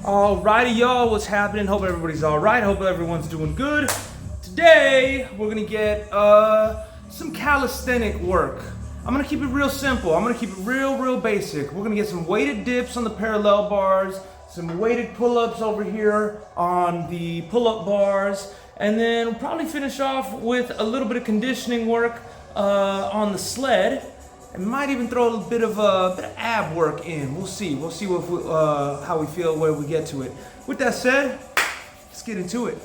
Alrighty, y'all, what's happening? Hope everybody's alright. Hope everyone's doing good. Today, we're gonna get some calisthenic work. I'm gonna keep it real simple. I'm gonna keep it real basic. We're gonna get some weighted dips on the parallel bars, some weighted pull-ups over here on the pull-up bars, and then we'll probably finish off with a little bit of conditioning work on the sled. And might even throw a little bit of ab work in. We'll see. We'll see how we feel when we get to it. With that said, let's get into it.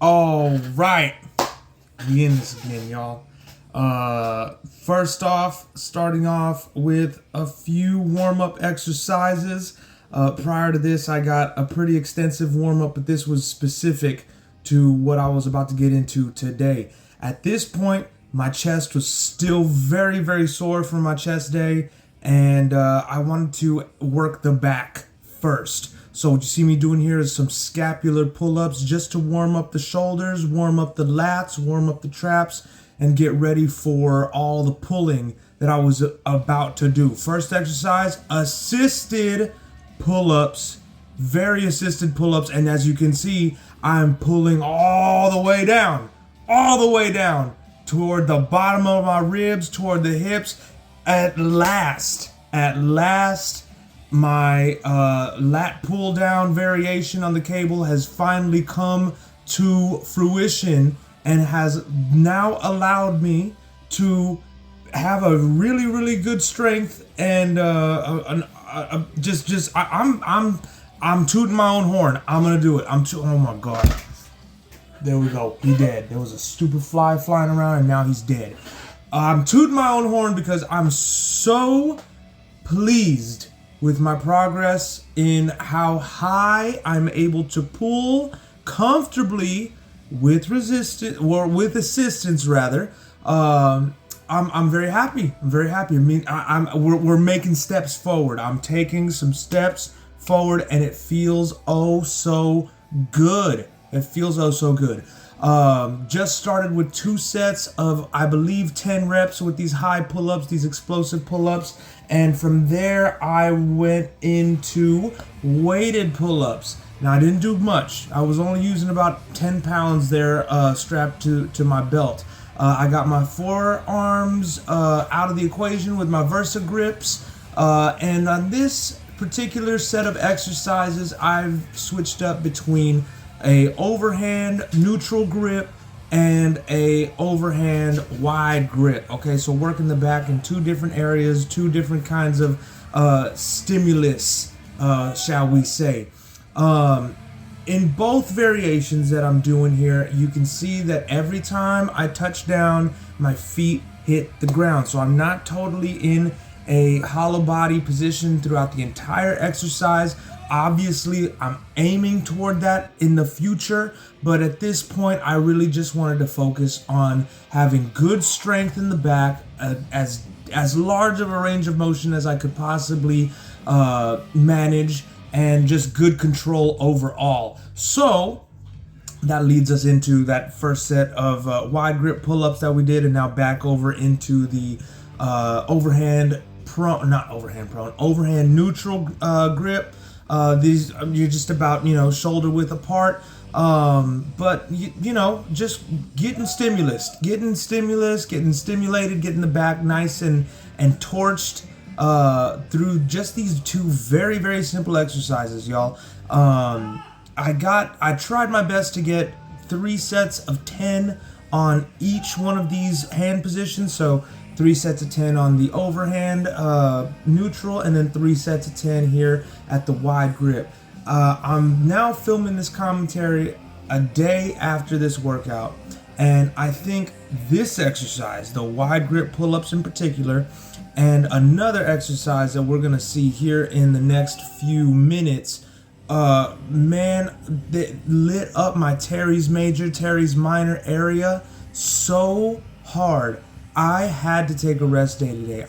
All right, we in this again, y'all. First off, starting off with a few warm-up exercises. Prior to this, I got a pretty extensive warm-up, but this was specific to what I was about to get into today. At this point, my chest was still very sore from my chest day, and I wanted to work the back first. So what you see me doing here is some scapular pull-ups just to warm up the shoulders, warm up the lats, warm up the traps, and get ready for all the pulling that I was about to do. First exercise, assisted pull-ups, very assisted pull-ups, and as you can see, I'm pulling all the way down toward the bottom of my ribs, toward the hips. At last, my lat pull down variation on the cable has finally come to fruition and has now allowed me to have a really good strength and I'm tooting my own horn. I'm gonna do it. Oh my god. There we go. He dead. There was a stupid fly flying around and now he's dead. I'm tooting my own horn because I'm so pleased with my progress in how high I'm able to pull comfortably with assistance rather. I'm very happy. I'm very happy. I mean, we're making steps forward. I'm taking some steps forward and it feels oh so good. It feels oh so good. Just started with 2 sets of, I believe, 10 reps with these high pull-ups, these explosive pull-ups. And from there, I went into weighted pull-ups. Now, I didn't do much. I was only using about 10 pounds there strapped to my belt. I got my forearms out of the equation with my Versa grips. And on this particular set of exercises, I've switched up between a overhand neutral grip and a overhand wide grip. Okay, so working the back in 2 different areas, 2 different kinds of stimulus, shall we say. In both variations that I'm doing here, you can see that every time I touch down, my feet hit the ground. So I'm not totally in a hollow body position throughout the entire exercise. Obviously, I'm aiming toward that in the future, but at this point, I really just wanted to focus on having good strength in the back, as large of a range of motion as I could possibly manage, and just good control overall. So that leads us into that first set of wide grip pull-ups that we did, and now back over into the overhand neutral grip. These you're just about shoulder width apart, but just getting stimulated, getting the back nice and torched through just these 2 very simple exercises, y'all. I tried my best to get 3 sets of 10 on each one of these hand positions, so 3 sets of 10 on the overhand neutral, and then 3 sets of 10 here at the wide grip. I'm now filming this commentary a day after this workout, and I think this exercise, the wide grip pull-ups in particular, and another exercise that we're gonna see here in the next few minutes, man, they lit up my teres major, teres minor area so hard. I had to take a rest day today.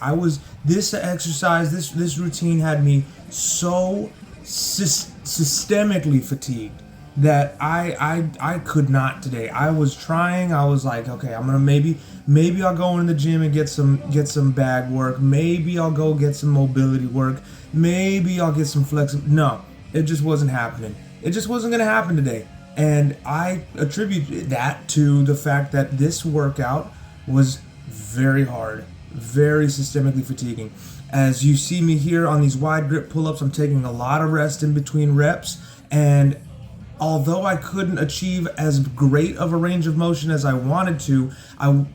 This exercise, this routine had me so systemically fatigued that I could not today. I was trying. I was like, okay, I'm gonna maybe I'll go in the gym and get some bag work. Maybe I'll go get some mobility work. Maybe I'll get some flexibility. No, It just wasn't happening. It just wasn't gonna happen today. And I attribute that to the fact that this workout was very hard, very systemically fatiguing. As you see me here on these wide grip pull-ups, I'm taking a lot of rest in between reps, and although I couldn't achieve as great of a range of motion as I wanted to,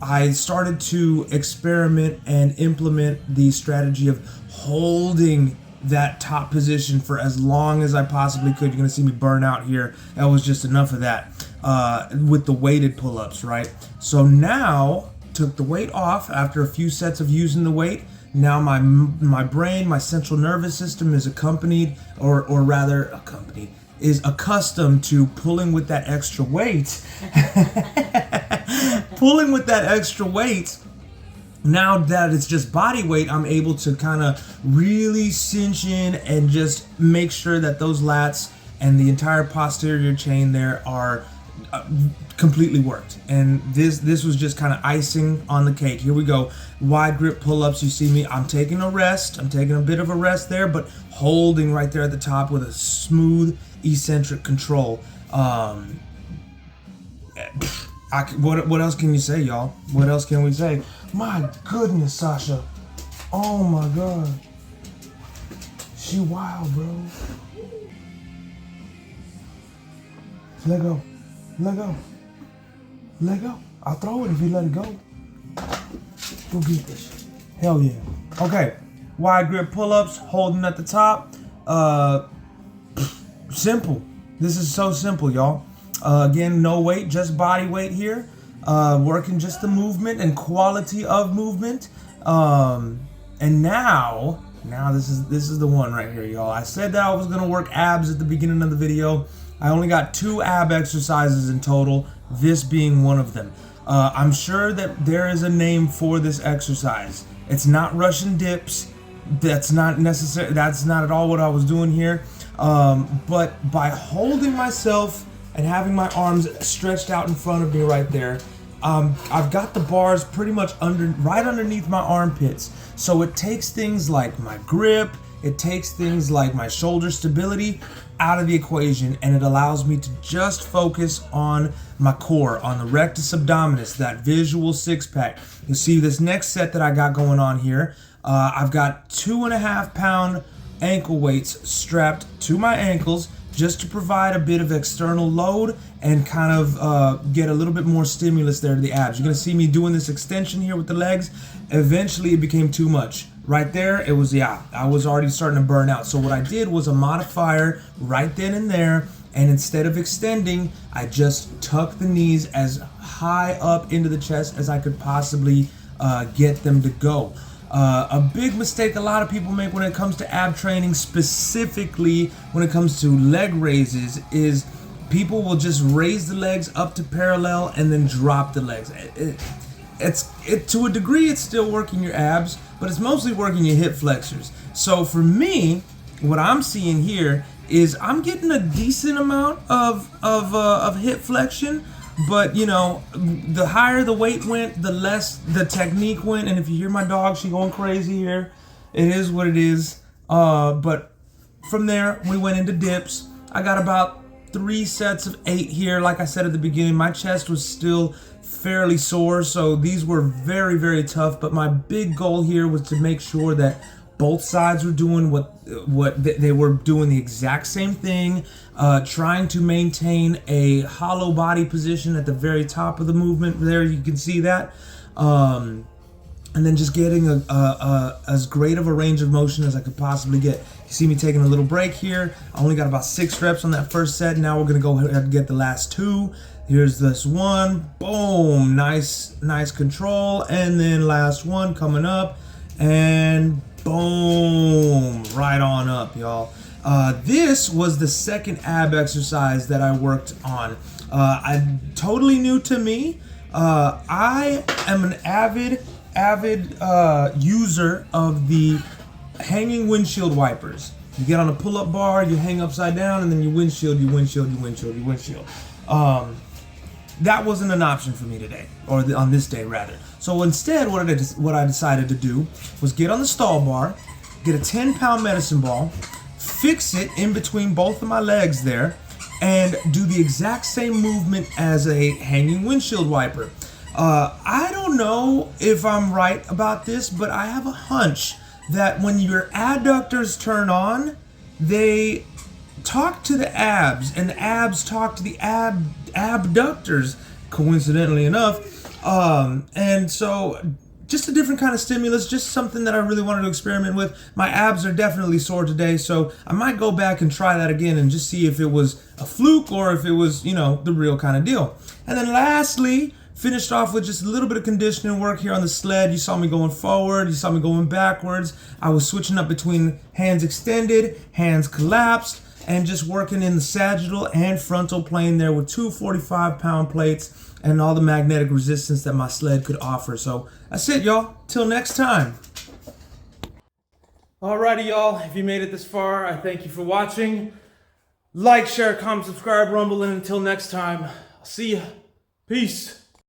I started to experiment and implement the strategy of holding that top position for as long as I possibly could. You're gonna see me burn out here. That was just enough of that with the weighted pull-ups, right? So now, took the weight off after a few sets of using the weight. Now my brain, my central nervous system is is accustomed to pulling with that extra weight. Pulling with that extra weight. Now that it's just body weight, I'm able to kind of really cinch in and just make sure that those lats and the entire posterior chain there are completely worked. And this was just kind of icing on the cake. Here we go. Wide grip pull-ups. You see me, I'm taking a rest. I'm taking a bit of a rest there, but holding right there at the top with a smooth eccentric control. What else can you say, y'all? What else can we say? My goodness, Sasha. Oh my God. She wild, bro. Let go. Let go. Let go. I'll throw it if you let it go. Go get this. Hell yeah. Okay. Wide grip pull-ups, holding at the top. Simple. This is so simple, y'all. Again, no weight, just body weight here. Working just the movement and quality of movement. And now this is the one right here, y'all. I said that I was gonna work abs at the beginning of the video. I only got 2 ab exercises in total, this being one of them. I'm sure that there is a name for this exercise. It's not Russian dips. That's not necessary. That's not at all what I was doing here. But by holding myself and having my arms stretched out in front of me right there, I've got the bars pretty much right underneath my armpits. So it takes things like my grip, it takes things like my shoulder stability out of the equation, and it allows me to just focus on my core, on the rectus abdominis, that visual six-pack. You see this next set that I got going on here, I've got 2.5 pound ankle weights strapped to my ankles just to provide a bit of external load and kind of get a little bit more stimulus there to the abs. You're gonna see me doing this extension here with the legs. Eventually it became too much. Right there, it was, I was already starting to burn out. So what I did was a modifier right then and there, and instead of extending, I just tucked the knees as high up into the chest as I could possibly get them to go. A big mistake a lot of people make when it comes to ab training, specifically when it comes to leg raises, is people will just raise the legs up to parallel and then drop the legs. To a degree, it's still working your abs, but it's mostly working your hip flexors. So for me, what I'm seeing here is I'm getting a decent amount of hip flexion, but you know, the higher the weight went, the less the technique went. And if you hear my dog, she going crazy here. It is what it is. But from there, we went into dips. I got about 3 sets of 8 here. Like I said at the beginning, my chest was still fairly sore, so these were very, very tough. But my big goal here was to make sure that both sides were doing what they were doing, the exact same thing, trying to maintain a hollow body position at the very top of the movement. There you can see that, and then just getting as great of a range of motion as I could possibly get. You see me taking a little break here. I only got about 6 reps on that first set. Now we're gonna go ahead and get the last 2. Here's this one, boom, nice control, and then last one coming up, and boom, right on up, y'all. This was the second ab exercise that I worked on. Totally new to me. I am an avid user of the hanging windshield wipers. You get on a pull-up bar, you hang upside down, and then you windshield. That wasn't an option for me today, or on this day rather. So instead, what I decided to do was get on the stall bar, get a 10-pound medicine ball, fix it in between both of my legs there and do the exact same movement as a hanging windshield wiper. I don't know if I'm right about this, but I have a hunch that when your adductors turn on, they talk to the abs, and the abs talk to the abductors, coincidentally enough. And so just a different kind of stimulus, just something that I really wanted to experiment with. My abs are definitely sore today, so I might go back and try that again and just see if it was a fluke or if it was, you know, the real kind of deal. And then lastly, finished off with just a little bit of conditioning work here on the sled. You saw me going forward, you saw me going backwards. I was switching up between hands extended, hands collapsed, and just working in the sagittal and frontal plane there with two 45-pound plates and all the magnetic resistance that my sled could offer. So that's it, y'all. Till next time. Alrighty, y'all. If you made it this far, I thank you for watching. Like, share, comment, subscribe, rumble, and until next time, I'll see ya. Peace.